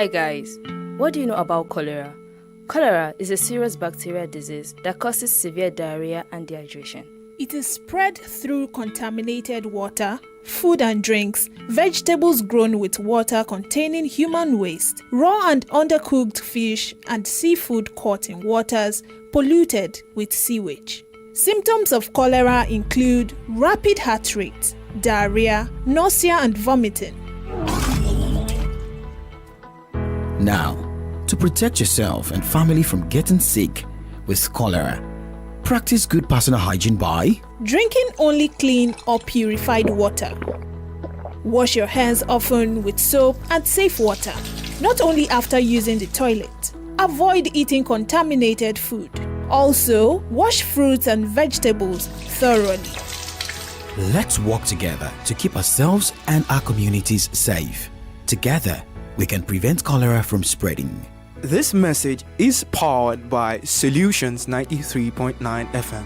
Hi guys, what do you know about cholera? Cholera is a serious bacterial disease that causes severe diarrhea and dehydration. It is spread through contaminated water, food and drinks, vegetables grown with water containing human waste, raw and undercooked fish, and seafood caught in waters polluted with sewage. Symptoms of cholera include rapid heart rate, diarrhea, nausea and vomiting. Now, to protect yourself and family from getting sick with cholera, practice good personal hygiene by drinking only clean or purified water. Wash your hands often with soap and safe water, not only after using the toilet. Avoid eating contaminated food. Also, wash fruits and vegetables thoroughly. Let's work together to keep ourselves and our communities safe. Together, we can prevent cholera from spreading. This message is powered by Solutions 93.9 FM.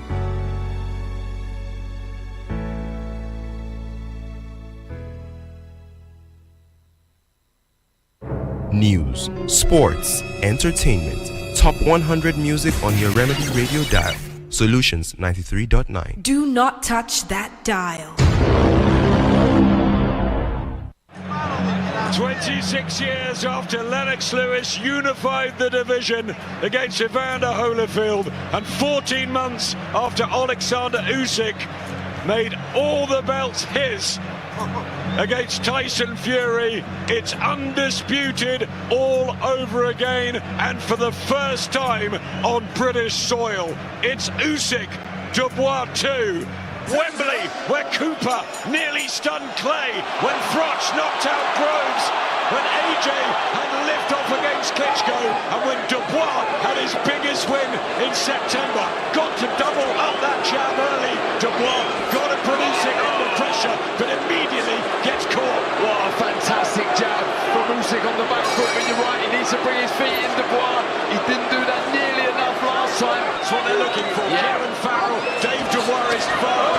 News, sports, entertainment, top 100 music on your Remedy radio dial. Solutions 93.9. Do not touch that dial. 26 years after Lennox Lewis unified the division against Evander Holyfield, and 14 months after Alexander Usyk made all the belts his against Tyson Fury, it's undisputed all over again, and for the first time on British soil. It's Usyk, Dubois 2. Wembley, where Cooper nearly stunned Clay, when Froch knocked out Groves, when AJ had lift-off against Klitschko, and when Dubois had his biggest win in September. Got to double up that jab early. Dubois got to produce it under pressure, but immediately gets caught. What a fantastic jab from Usyk on the back foot, but you're right, he needs to bring his feet in. Dubois, he didn't do that nearly enough last time. That's what they're looking for. Yeah. Kieran Farrell, Dave Dubois is far.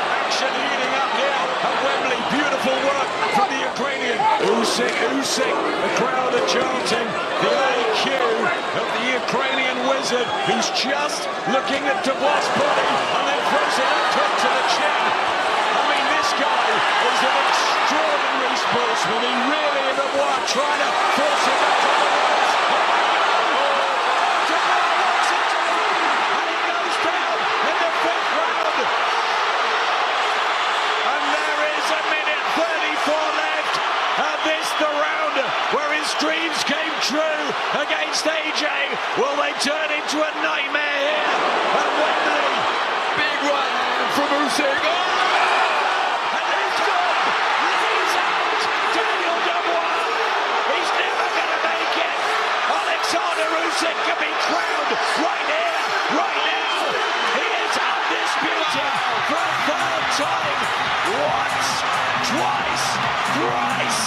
Action heating up here at Wembley. Beautiful work from the Ukrainian. Usyk, the crowd are chanting. The IQ of the Ukrainian wizard, who's just looking at Dubois' body and then throws it up to the chin. I mean, this guy is an extraordinary sportsman. He really is Dubois trying to force it back on the rise. The round where his dreams came true against AJ. Will they turn into a nightmare here at Wembley? Big right hand from Usyk. Oh! And he's gone. He's out. Daniel Dubois. He's never going to make it. Alexander Usyk can be crowned right here, right now. He is undisputed for a third time. Once, twice, thrice.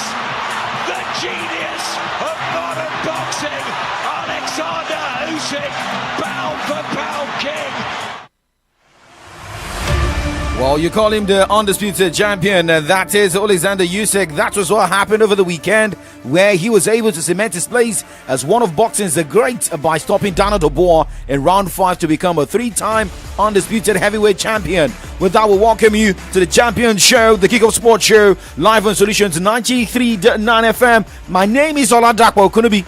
The genius of modern boxing, Alexander Usyk, pound for pound king. Well, you call him the undisputed champion, that is Alexander Usyk. That was what happened over the weekend, where he was able to cement his place as one of boxing's great by stopping Daniel Dubois in round 5 to become a 3-time undisputed heavyweight champion. With that, we welcome you to the Champion Show, the Kickoff Sports Show, live on Solutions 93.9 FM. My name is Oladapo Kunubi.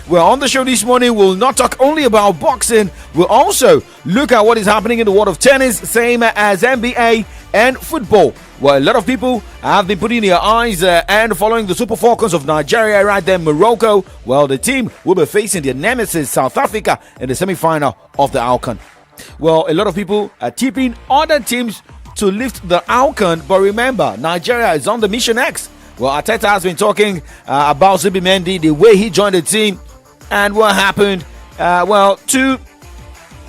Well, on the show this morning, we'll not talk only about boxing, we'll also look at what is happening in the world of tennis, same as NBA and football. Well, a lot of people have been putting their eyes and following the Super Falcons of Nigeria right there in Morocco. Well, the team will be facing their nemesis, South Africa, in the semi-final of the AFCON. Well, a lot of people are tipping other teams to lift the AFCON, but remember, Nigeria is on the Mission X. Well, Arteta has been talking about Zubimendi, the way he joined the team, and what happened, to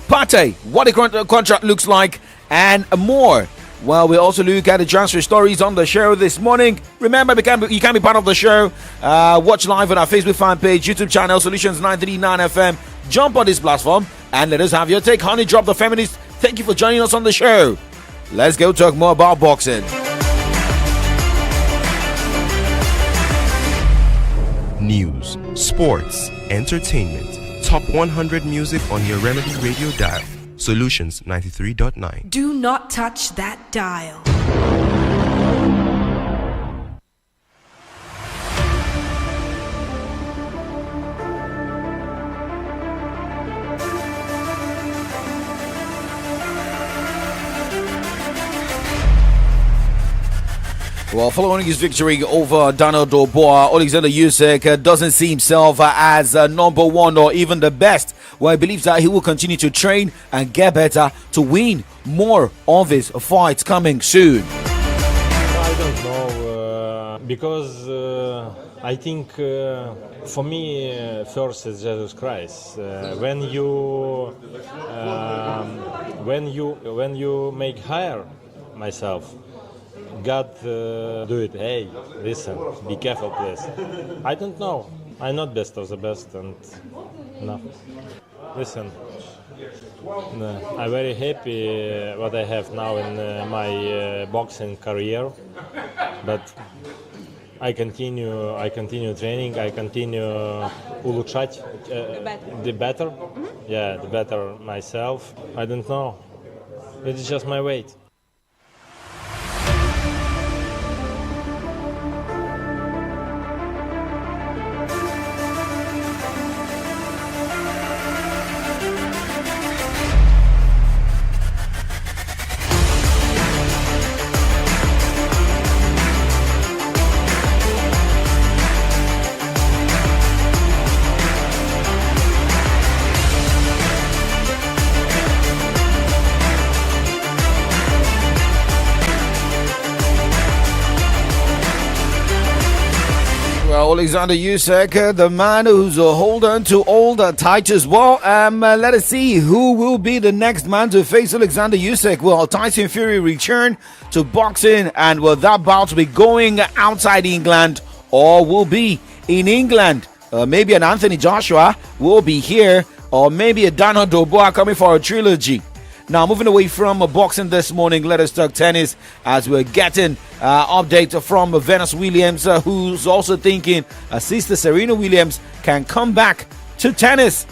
Partey, what the contract looks like, and more. Well, we also look at the transfer stories on the show this morning. Remember, you can be part of the show. Watch live on our Facebook fan page, YouTube channel, Solutions 939 FM. Jump on this platform and let us have your take. Honey Drop the Feminist, thank you for joining us on the show. Let's go talk more about boxing. news, sports, entertainment, top 100 music on your Remedy Radio dial. Solutions 93.9. Do not touch that dial. Well, following his victory over Daniel Dubois, Alexander Usyk doesn't see himself as number one or even the best. Well, he believes that he will continue to train and get better to win more of his fights coming soon. I don't know, because I think for me, first is Jesus Christ. When you make higher myself, God do it. Hey, listen, be careful, please. I don't know. I'm not best of the best, and no. Listen, no, I'm very happy what I have now in my boxing career, but I continue training. I continue улучшать the better. Yeah, the better myself. I don't know. It's just my weight. Alexander Usyk, the man who's holding to all the titles. Well, let us see who will be the next man to face Alexander Usyk. Will Tyson Fury return to boxing, and will that bout be going outside England or will be in England? Maybe an Anthony Joshua will be here, or maybe a Daniel Dubois coming for a trilogy. Now, moving away from boxing this morning, let us talk tennis as we're getting update from Venus Williams, who's also thinking sister Serena Williams can come back to tennis.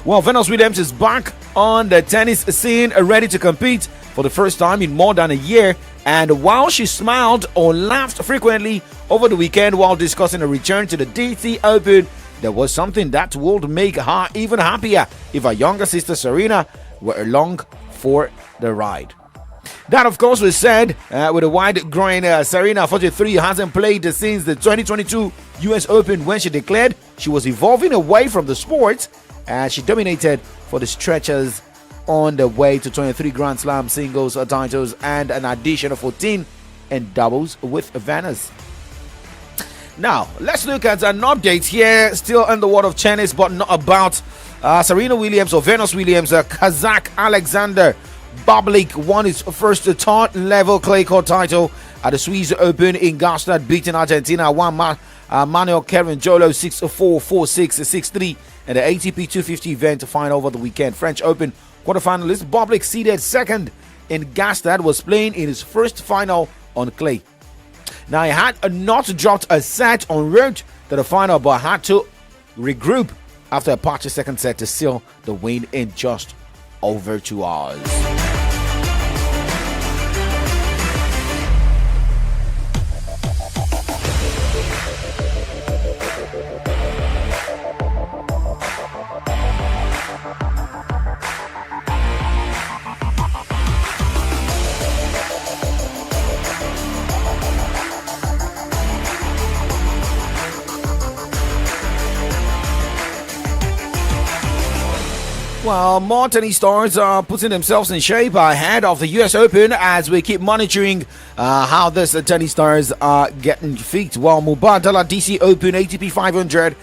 Well, Venus Williams is back on the tennis scene, ready to compete for the first time in more than a year. And while she smiled or laughed frequently over the weekend while discussing a return to the DC Open, there was something that would make her even happier if her younger sister Serena were along for the ride. That, of course, was said with a wide groin. Serena, 43, hasn't played since the 2022 US Open, when she declared she was evolving away from the sport, and she dominated for the stretchers on the way to 23 Grand Slam singles titles and an addition of 14 in doubles with Venus. Now, let's look at an update here, still in the world of tennis, but not about Serena Williams or Venus Williams. Kazakh Alexander Bublik won his first third-level clay court title at the Swiss Open in Gstaad, beating Argentina Manuel Carangelo 6-4, 4-6, 6-3 in the ATP 250 event final over the weekend. French Open quarterfinalist Bublik, seeded second in Gstaad, was playing in his first final on clay. Now, he had not dropped a set en route to the final, but had to regroup after a patchy second set to seal the win in just over 2 hours. Well, more tennis stars are putting themselves in shape ahead of the US Open as we keep monitoring how these tennis stars are getting fit. Well, Mubadala DC Open ATP 500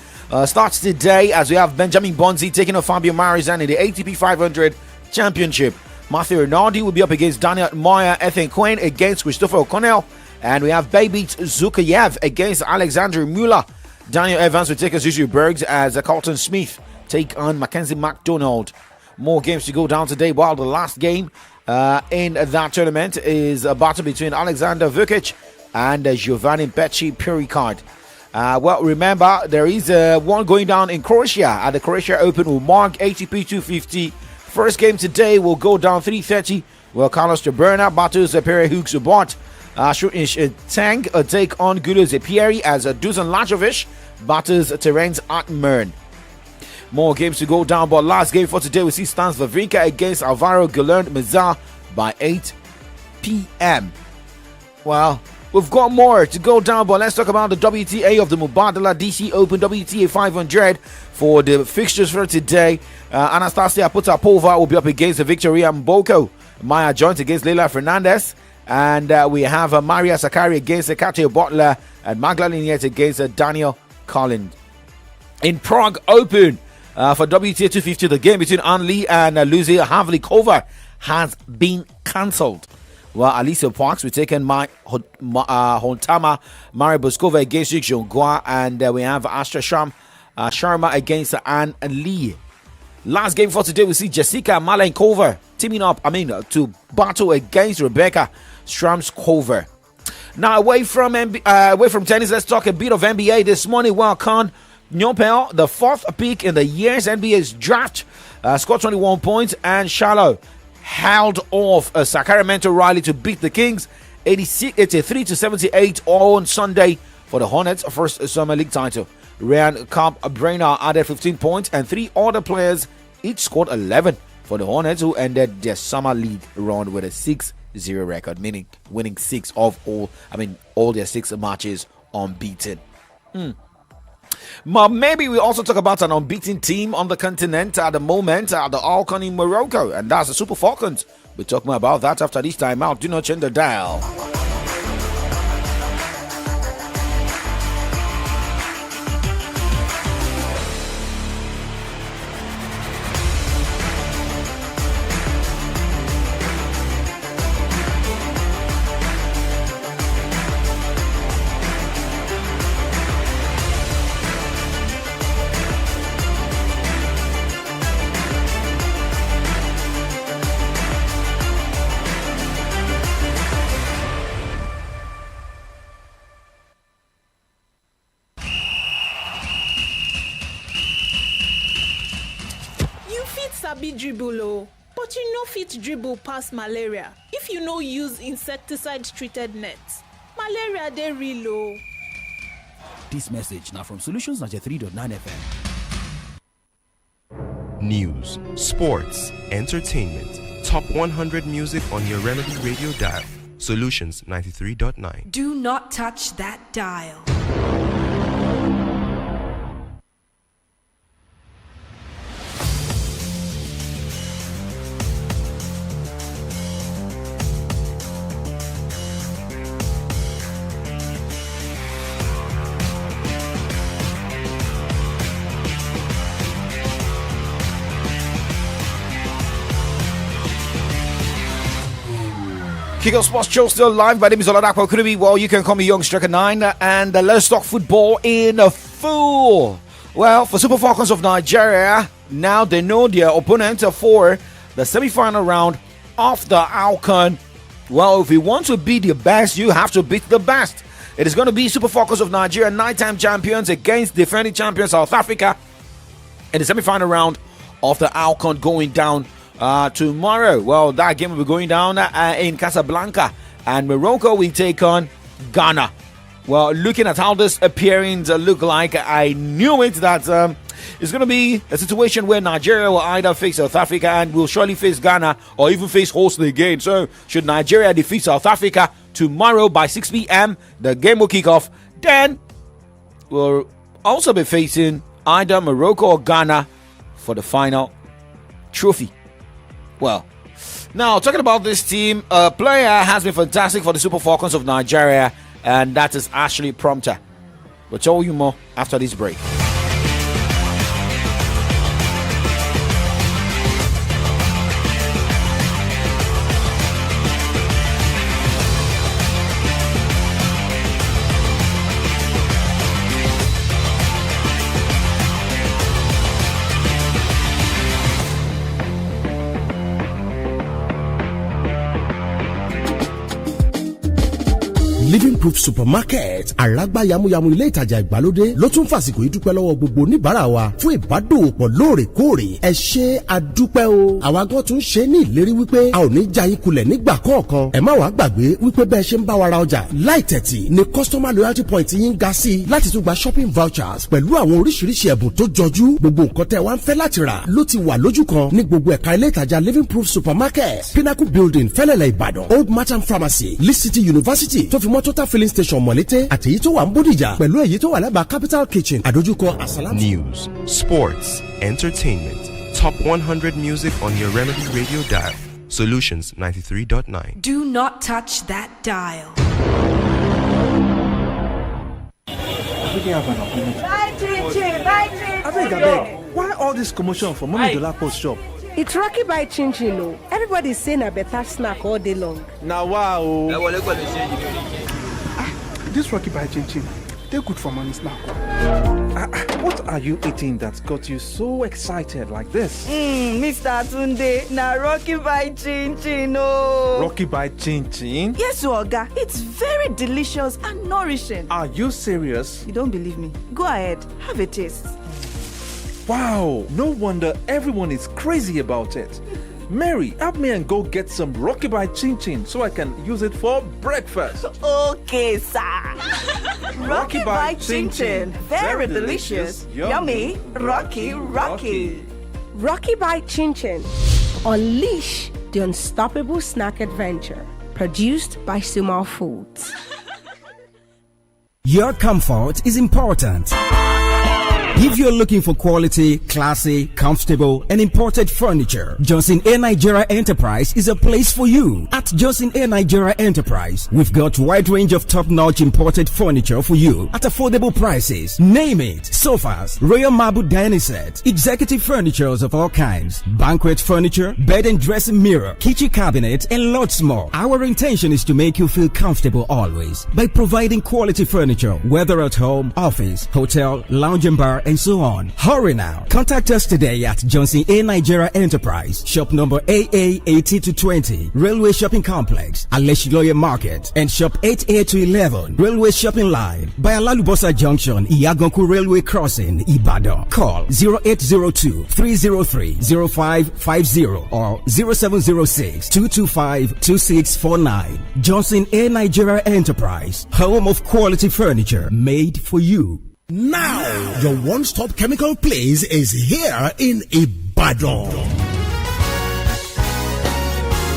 starts today as we have Benjamin Bonzi taking on Fabio Marizan in the ATP 500 Championship. Matthew Rinaldi will be up against Daniel Moya, Ethan Quinn against Christopher O'Connell, and we have Babit Zukayev against Alexander Muller. Daniel Evans will take on Zuzu Bergs as Carlton Smith take on Mackenzie McDonald. More games to go down today, while the last game in that tournament is a battle between Alexander Vukic and Giovanni Becci Puricard. Well, remember, there is one going down in Croatia at the Croatia Open will mark ATP 250. First game today will go down 3:30. Well, Carlos Jaberna battles Pere Hugh Subot. Tang take on Guido Zepieri as Dusan Lajovic battles Terence Atmern. More games to go down, but last game for today we see Stans Wawrinka against Alvaro Guilherme Meza by 8 p.m. Well, we've got more to go down, but let's talk about the WTA of the Mubadala DC Open WTA 500 for the fixtures for today. Anastasia Potapova will be up against Victoria Mboko. Maya Jones against Leila Fernandez. And we have Maria Sakkari against Katia Butler and Magla Liniet against Daniel Collins. In Prague Open for WTA 250, the game between Ann Lee and Lucia Havlikova has been cancelled. Well, Alicia Parks will take on Hontama Mari Boskova against Yik Jongua, and we have Astra Sharma against Ann Lee. Last game for today, we see Jessica Malenkova teaming up, to battle against Rebecca Stramskova. Now, away from tennis, let's talk a bit of NBA this morning. Well, Khan Nyopel, the fourth pick in the year's NBA's draft, scored 21 points, and Charlotte held off Sacramento Riley to beat the Kings 83-78 on Sunday for the Hornets' first summer league title. Ryan Brainerd added 15 points, and three other players each scored 11 for the Hornets, who ended their summer league run with a 6-0 record, meaning winning all their 6 matches unbeaten. But maybe we also talk about an unbeaten team on the continent at the moment, the Alcan in Morocco, and that's the Super Falcons. We'll talk more about that after this time out. Do not change the dial. Dribble, but you no fit dribble past malaria if you no use insecticide treated nets. Malaria dey real o. This message now from Solutions 93.9 FM. News, sports, entertainment, top 100 music on your Remedy Radio dial. Solutions 93.9. Do not touch that dial. Kickoff Sports show still live. My name is Oladapo Kurubi. Well, you can call me Young Striker 9, and let's talk football in full. Well, for Super Falcons of Nigeria, now they know their opponent for the semi-final round of the Alcan. Well, if you want to be the best, you have to beat the best. It is going to be Super Falcons of Nigeria, nighttime champions against defending champions South Africa in the semi-final round of the Alcan going down tomorrow. Well, that game will be going down in Casablanca, and Morocco will take on Ghana. Well, looking at how this appearance look like, I knew it that it's going to be a situation where Nigeria will either face South Africa and will surely face Ghana, or even face host again. So, should Nigeria defeat South Africa tomorrow by 6 p.m., the game will kick off. Then we'll also be facing either Morocco or Ghana for the final trophy. Well, now talking about this team, a player has been fantastic for the Super Falcons of Nigeria, and that is Ashley Prompter. We'll tell you more after this break. Living Proof Supermarket àràgbá yamuyamu ilé ìtajà ìgbàlódé ló tún fàsìkò yìí dúpẹ́ lọ́wọ́ gbogbo oníbàárà wa fún ìbádòwòpọ̀ lóòrèkóòrè. Ẹ ṣé àdúpẹ́ o. àwa gan tún ṣe ní ìlérí wípé a ò ní já yín kulẹ̀ nígbà kọ̀ọ̀kan. ẹ má wàá gbàgbé wípé bẹ́ẹ̀ ṣe ń bá wa ra ọjà láì tẹ̀tì ni customer loyalty point yín ga sí i láti tún gba shopping vouchers pẹ̀lú àwọn oríṣiríṣi ẹ̀bùn tó jọjú. gbogbo nǹkan tẹ́ wá ń fẹ́ láti rà ló ti wà lójú kan ní gbogbo ẹ̀ka ilé ìtajà Living Proof Supermarket, Pinnacle Building, Fẹ́lẹ́lẹ̀ Ìbàdàn, Old Marchant Pharmacy, Lee City University tó fi mọ́ Total Filling Station Mọ̀lété àti èyí tó wà ń Bódìjà pẹ̀lú èyí tó wà lẹ́bàá Capital Kitchen àdójúkọ Asalaam. News, sports, entertainment, top 100 music on your Remedy Radio dial. Solutions 93.9. Do not touch that dial. Why all this commotion for Mommy Dolapo's shop? It's Rocky by Chin Chin, no. Everybody's saying a better snack all day long. Now, wow. This Rocky by Chin Chin, they're good for money snack. What are you eating that got you so excited like this? Mr. Tunde, na Rocky by Chin Chin, no. Rocky by Chin Chin? Yes, Oga. It's very delicious and nourishing. Are you serious? You don't believe me? Go ahead, have a taste. Wow, no wonder everyone is crazy about it. Mary, help me and go get some Rocky by Chin Chin so I can use it for breakfast. Okay, sir. Rocky by Chin Chin. Very delicious. Yummy. Rocky. Rocky by Chin Chin. Unleash the unstoppable snack adventure. Produced by Sumal Foods. Your comfort is important. If you're looking for quality, classy, comfortable, and imported furniture, Johnson A. Nigeria Enterprise is a place for you. At Johnson A. Nigeria Enterprise, we've got a wide range of top-notch imported furniture for you at affordable prices. Name it: sofas, royal marble dining set, executive furnitures of all kinds, banquet furniture, bed and dressing mirror, kitchen cabinet, and lots more. Our intention is to make you feel comfortable always by providing quality furniture, whether at home, office, hotel, lounge and bar, and so on. Hurry now. Contact us today at Johnson A. Nigeria Enterprise, shop number AA 80-20, Railway Shopping Complex, Aleshiloye Market, and shop 8A-11, Railway Shopping Line, by Alalubosa Junction, Iyaganku Railway Crossing, Ibadan. Call 0802-303-0550 or 0706-225-2649. Johnson A. Nigeria Enterprise, home of quality furniture made for you. Now, your one-stop chemical place is here in Ibadan.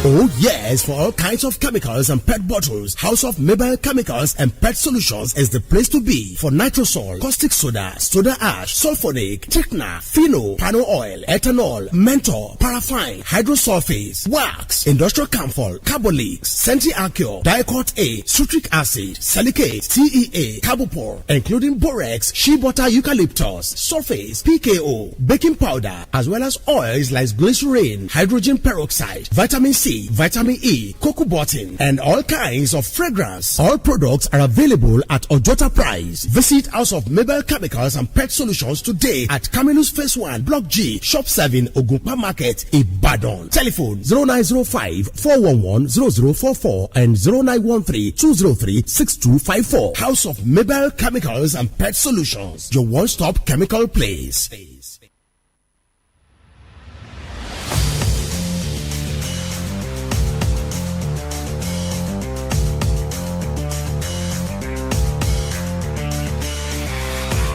Oh yes, for all kinds of chemicals and pet bottles, House of Mabel Chemicals and Pet Solutions is the place to be. For nitrosol, caustic soda, soda ash, sulfonic, Techna, Fino, Pano oil, ethanol, menthol, paraffin, hydrosulfates, wax, industrial camphor, carbolics, Centi-Acure, Diacort A, citric acid, silicate, TEA, Carbopor, including borax, shea butter eucalyptus, sulfates, PKO, baking powder, as well as oils like glycerin, hydrogen peroxide, vitamin C, vitamin E, cocoa button, and all kinds of fragrance. All products are available at Ojota price. Visit House of Mabel Chemicals and Pet Solutions today at Camillus Phase 1, Block G, Shop 7, Ogunpa Market, Ibadan. Telephone 0905-411-0044 and 0913-203-6254. House of Mabel Chemicals and Pet Solutions, your one-stop chemical place.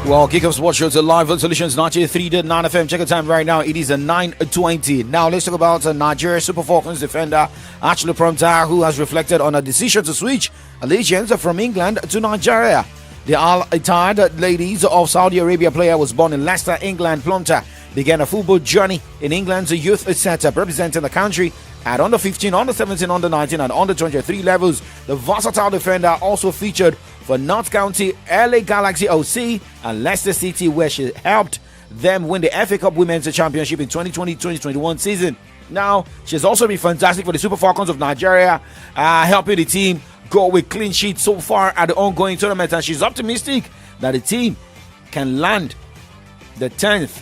Well, Kickoff Sports shows are live on Solutions 93.9 FM. Check the time right now. It is a 9:20. Now let's talk about Nigeria Super Falcons defender Ashley Prompter, who has reflected on a decision to switch allegiance from England to Nigeria. The Al-Ittihad ladies of Saudi Arabia player was born in Leicester, England. Prompter began a football journey in England's youth setup, representing the country at under 15, under 17, under 19, and under 23 levels. The versatile defender also featured for Notts County, LA Galaxy OC, and Leicester City, where she helped them win the FA Cup Women's Championship in 2020-2021 season. Now, she's also been fantastic for the Super Falcons of Nigeria, helping the team go with clean sheets so far at the ongoing tournament, and she's optimistic that the team can land the 10th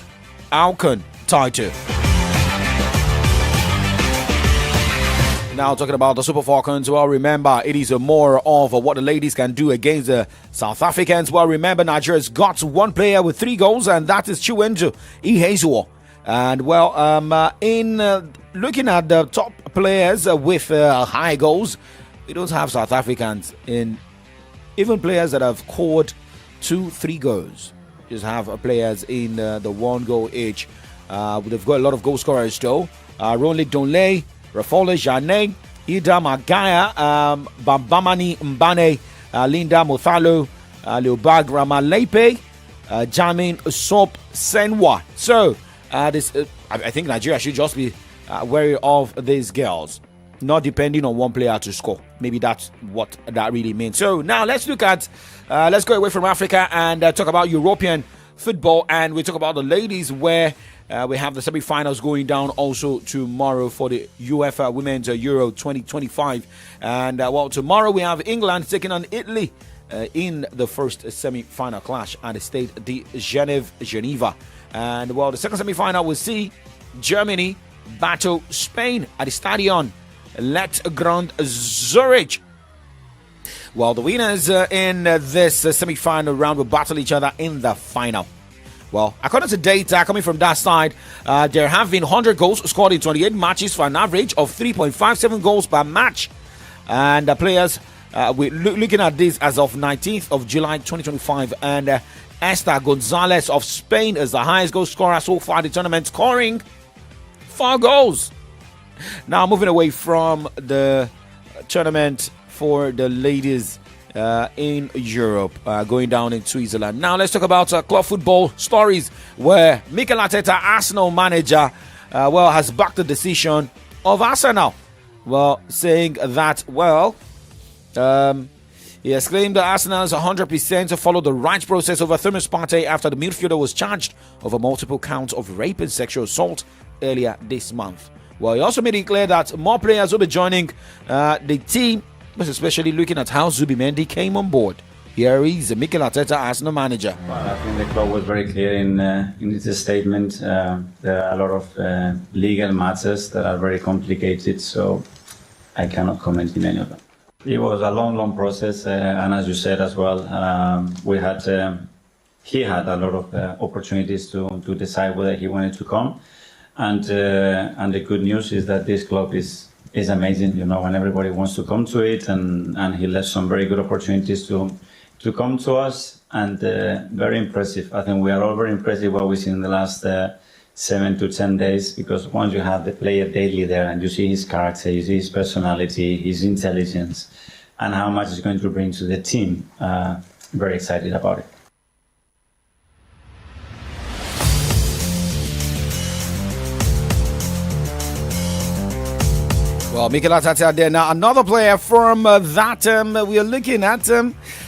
AFCON title. Now talking about the Super Falcons, well, remember, it is more of what the ladies can do against the South Africans. Well, remember, Nigeria's got one player with 3 goals, and that is Chiwendu Ihezuo. And, well, in looking at the top players with high goals, we don't have South Africans in even players that have scored 2-3 goals. Just have players in the 1 goal each. They've got a lot of goal scorers, though. Ronly Donley, Rafale Jane, Ida Magaya, Bambamani Mbane, Linda Mothalo, Leobag Ramalepe, Jamin Sop Senwa. So, I think Nigeria should just be wary of these girls, not depending on one player to score. Maybe that's what that really means. So, now let's look at, let's go away from Africa and talk about European football, and we talk about the ladies where we have the semi-finals going down also tomorrow for the UEFA Women's Euro 2025. And, well, tomorrow we have England taking on Italy in the first semi-final clash at the Stade de Geneva. And, well, the second semi-final will see Germany battle Spain at the Stadion Let Grand Zurich. Well, the winners in this semi-final round will battle each other in the final. Well, according to data coming from that side, there have been 100 goals scored in 28 matches for an average of 3.57 goals per match. And the players, we're looking at this as of 19th of July 2025. And Esther Gonzalez of Spain is the highest goal scorer so far in the tournament, scoring 4 goals. Now, moving away from the tournament for the ladies in Europe, going down in Switzerland. Now let's talk about club football stories, where Mikel Arteta, Arsenal manager, has backed the decision of Arsenal. Well, saying that, he has claimed that Arsenal is 100% to follow the right process over Thomas Partey after the midfielder was charged over multiple counts of rape and sexual assault earlier this month. Well, he also made it clear that more players will be joining the team, but especially looking at how Zubimendi came on board. Here is Mikel Arteta, Arsenal manager. Well, I think the club was very clear in its statement. There are a lot of legal matters that are very complicated, so I cannot comment in any of them. It was a long process, and as you said as well, he had a lot of opportunities to decide whether he wanted to come. And the good news is that this club is amazing, and everybody wants to come to it, and he left some very good opportunities to come to us, and very impressive. I think we are all very impressed with what we've seen in the last 7 to 10 days, because once you have the player daily there and you see his character, you see his personality, his intelligence, and how much he's going to bring to the team, very excited about it. Well, Mikel Arteta there. Now, another player from that we are looking at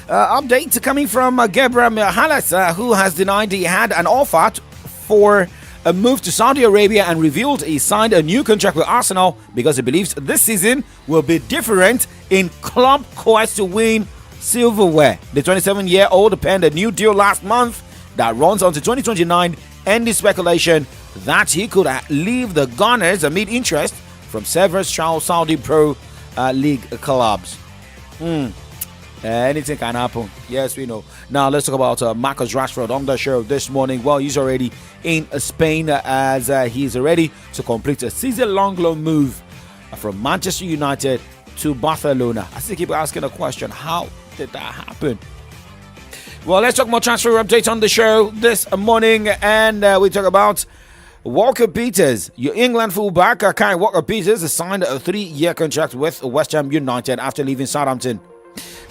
update coming from Gabriel Halas, who has denied he had an offer for a move to Saudi Arabia and revealed he signed a new contract with Arsenal because he believes this season will be different in club quest to win silverware. The 27-year-old penned a new deal last month that runs on to 2029, ending speculation that he could leave the Gunners amid interest from several Saudi Pro League clubs. Anything can happen. Yes, we know. Now, let's talk about Marcus Rashford on the show this morning. Well, he's already in Spain as he's ready to complete a season-long loan move from Manchester United to Barcelona. I still keep asking the question, how did that happen? Well, let's talk more transfer updates on the show this morning, and we talk about Walker Peters. Your England fullback, Kai Walker-Peters, has signed a 3-year contract with West Ham United after leaving Southampton.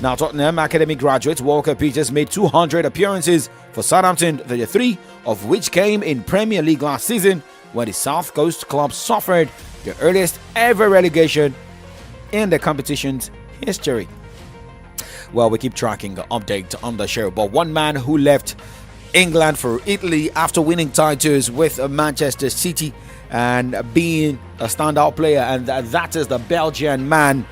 Now, Tottenham academy graduate Walker-Peters made 200 appearances for Southampton, 33 of which came in Premier League last season, when the South Coast club suffered the earliest ever relegation in the competition's history. Well, we keep tracking the update on the show, but one man who left England for Italy after winning titles with Manchester City and being a standout player, and that is the Belgian man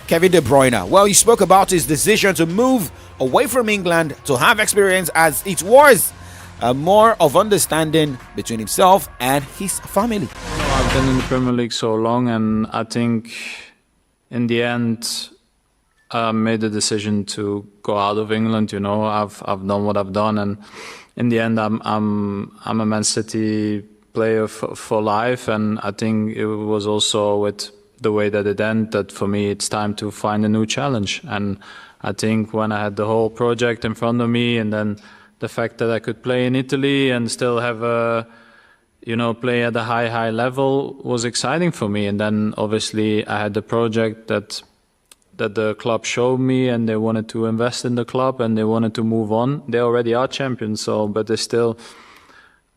Kevin De Bruyne. Well, he spoke about his decision to move away from England to have experience, as it was more of understanding between himself and his family. I've been in the Premier League so long, and I think in the end I made the decision to go out of England. I've done what I've done, and in the end I'm a Man City player for life, and I think it was also with the way that it ended that for me it's time to find a new challenge. And I think when I had the whole project in front of me, and then the fact that I could play in Italy and still have play at a high level was exciting for me. And then obviously I had the project that the club showed me, and they wanted to invest in the club and they wanted to move on. They already are champions, but they still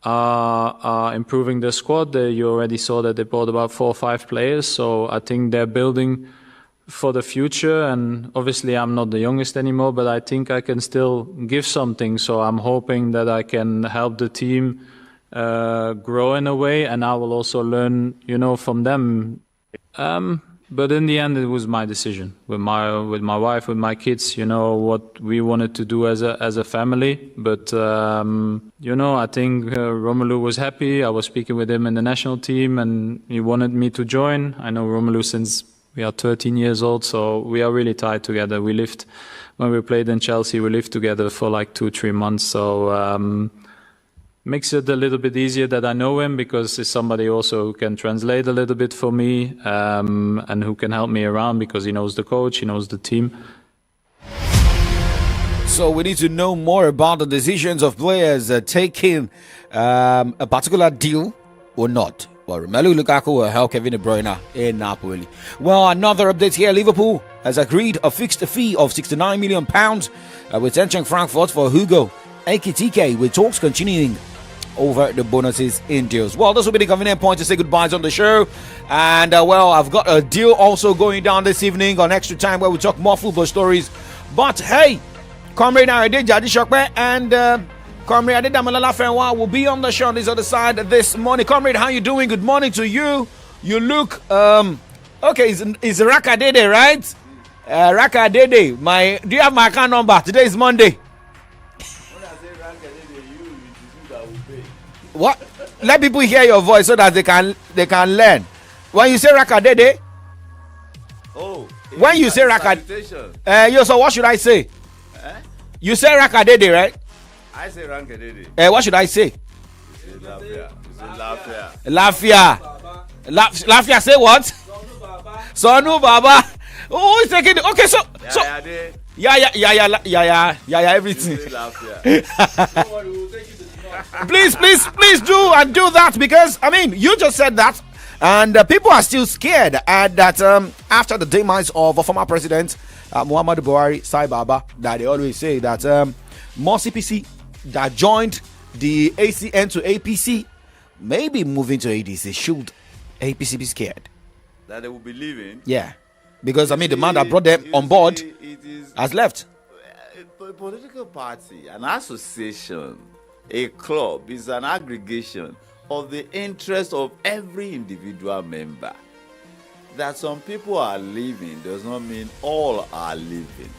are improving their squad. You already saw that they bought about 4 or 5 players, so I think they're building for the future. And obviously I'm not the youngest anymore, but I think I can still give something, so I'm hoping that I can help the team grow in a way, and I will also learn from them. But in the end, it was my decision with my wife, with my kids. What we wanted to do as a family. But I think Romelu was happy. I was speaking with him in the national team, and he wanted me to join. I know Romelu since we are 13 years old, so we are really tied together. When we played in Chelsea, we lived together for like 2-3 months. So makes it a little bit easier that I know him, because he's somebody also who can translate a little bit for me, and who can help me around, because he knows the coach, he knows the team. So we need to know more about the decisions of players taking a particular deal or not. Well, Romelu Lukaku will help Kevin De Bruyne in Napoli. Well, another update here. Liverpool has agreed a fixed fee of £69 million with Eintracht Frankfurt for Hugo Ekitike, with talks continuing over the bonuses in deals. Well, this will be the convenient point to say goodbyes on the show. And I've got a deal also going down this evening on Extra Time, where we talk more football stories. But hey, Comrade Arade Jadi Shokpe and Comrade Adedamalala Fenwa will be on the show on this other side this morning. Comrade, how you doing? Good morning to you. You look okay. It's Raka Dede, right? Raka Dede. Do you have my account number? Today is Monday. What? Let people hear your voice so that they can learn. When you say Rakadede, when you say Rakadede, so what should I say? You say Rakadede, right? I say Rakadede. What should I say? Lafia. Lafia, say what? Sonu Baba. Oh, it's taking. Okay, so yeah, everything. Please do that, because you just said that, and people are still scared that after the demise of former president Muhammadu Buhari, Sai Baba, that they always say that more CPC that joined the ACN to APC may be moving to ADC. Should APC be scared that they will be leaving? Yeah, because the man that brought them on board has left. A political party, an association, a club is an aggregation of the interest of every individual member. That some people are leaving does not mean all are leaving.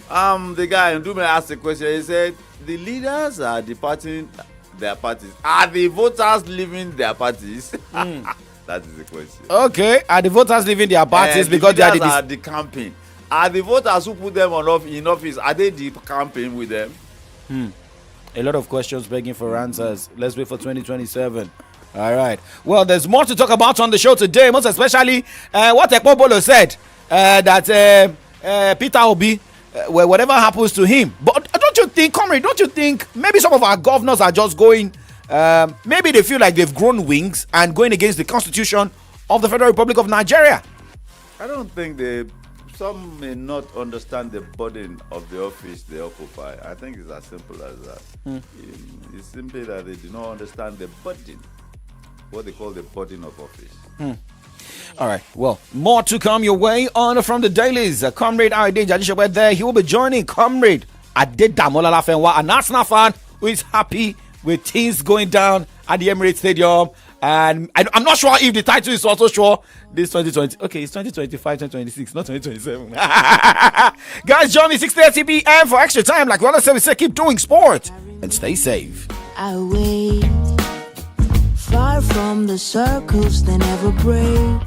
The guy in Dume asked a question. He said, the leaders are departing their parties. Are the voters leaving their parties? That is the question. Okay, are the voters leaving their parties because they are decamping? Are the voters who put them in office, are they decamping with them? A lot of questions begging for answers. Let's wait for 2027. All right. Well, there's more to talk about on the show today, most especially what Ekpobolo said, that Peter Obi, whatever happens to him. But don't you think, Comrade, maybe some of our governors are just going, maybe they feel like they've grown wings and going against the Constitution of the Federal Republic of Nigeria? I don't think some may not understand the burden of the office they occupy. I think it's as simple as that. It's simply that they do not understand the burden, what they call the burden of office. All right. Well, more to come your way on from the dailies. Comrade Arade Jadishawe there. He will be joining Comrade Adedamola Lafenwa, an Arsenal fan who is happy with things going down at the Emirates Stadium. And I'm not sure if the title is also sure this 2020. Okay, it's 2025, 2026, not 2027. Guys, join me 6:30 p.m. for Extra Time. Like we always say, keep doing sport and stay safe. I wait, far from the circles that never break.